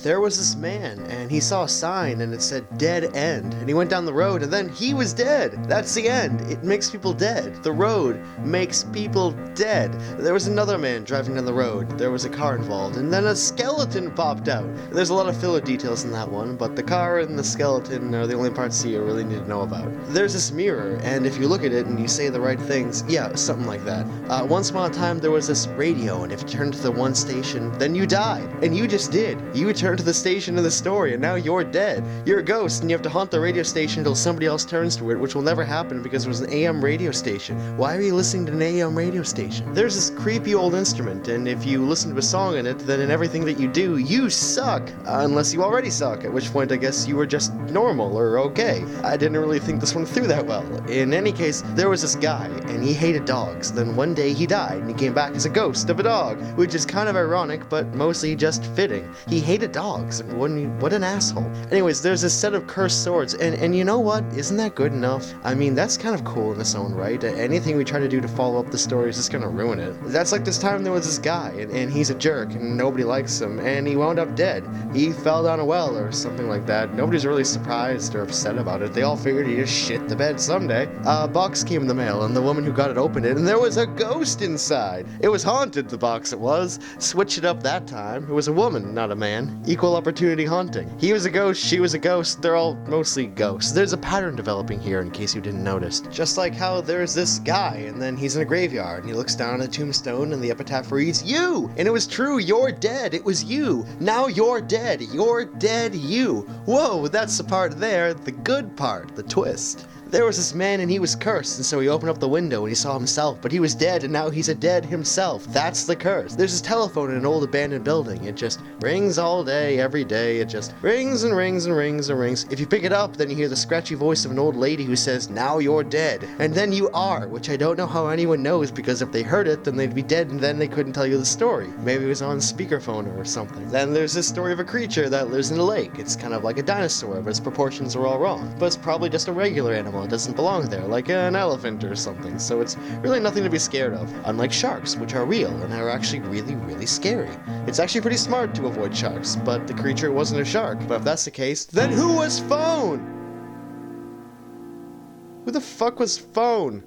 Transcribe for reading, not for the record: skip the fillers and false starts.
There was this man, and he saw a sign, and it said dead end, and he went down the road, and then he was dead. That's the end. It makes people dead. The road makes people dead. There was another man driving down the road. There was a car involved, and then a skeleton popped out. There's a lot of filler details in that one, but the car and the skeleton are the only parts you really need to know about. There's this mirror, and if you look at it and you say the right things, yeah, something like that. Once upon a time, there was this radio, and if you turned to the one station, then you died. And you just did. You turned to the station of the story, and now you're dead. You're a ghost, and you have to haunt the radio station until somebody else turns to it, which will never happen because it was an AM radio station. Why are you listening to an AM radio station? There's this creepy old instrument, and if you listen to a song in it, then in everything that you do, you suck. Unless you already suck, at which point I guess you were just normal or okay. I didn't really think this one through that well. In any case, there was this guy, and he hated dogs. Then one day he died, and he came back as a ghost of a dog, which is kind of ironic, but mostly just fitting. He hated dogs. What an asshole. Anyways, there's this set of cursed swords, and you know what? Isn't that good enough? I mean, that's kind of cool in its own right. Anything we try to do to follow up the story is just gonna ruin it. That's like this time there was this guy, and he's a jerk, and nobody likes him, and he wound up dead. He fell down a well or something like that. Nobody's really surprised or upset about it. They all figured he just shit the bed someday. A box came in the mail, and the woman who got it opened it, and there was a ghost inside. It was haunted, the box it was. Switch it up that time. It was a woman, not a man. Equal opportunity haunting. He was a ghost, she was a ghost. They're all mostly ghosts. There's a pattern developing here in case you didn't notice. Just like how there's this guy, and then he's in a graveyard, and he looks down at a tombstone, and the epitaph reads, "You!" And it was true, you're dead. It was you. Now you're dead. You're dead, you. Whoa, that's the part there, the good part, the twist. There was this man and he was cursed, and so he opened up the window and he saw himself, but he was dead and now he's a dead himself. That's the curse. There's this telephone in an old abandoned building. It just rings all day, every day. It just rings and rings and rings and rings. If you pick it up, then you hear the scratchy voice of an old lady who says, "Now you're dead." And then you are, which I don't know how anyone knows, because if they heard it, then they'd be dead and then they couldn't tell you the story. Maybe it was on speakerphone or something. Then there's this story of a creature that lives in a lake. It's kind of like a dinosaur, but its proportions are all wrong. But it's probably just a regular animal. It doesn't belong there, like an elephant or something, so it's really nothing to be scared of. Unlike sharks, which are real and are actually really, really scary. It's actually pretty smart to avoid sharks, but the creature wasn't a shark. But if that's the case, then who was Phone? Who the fuck was Phone?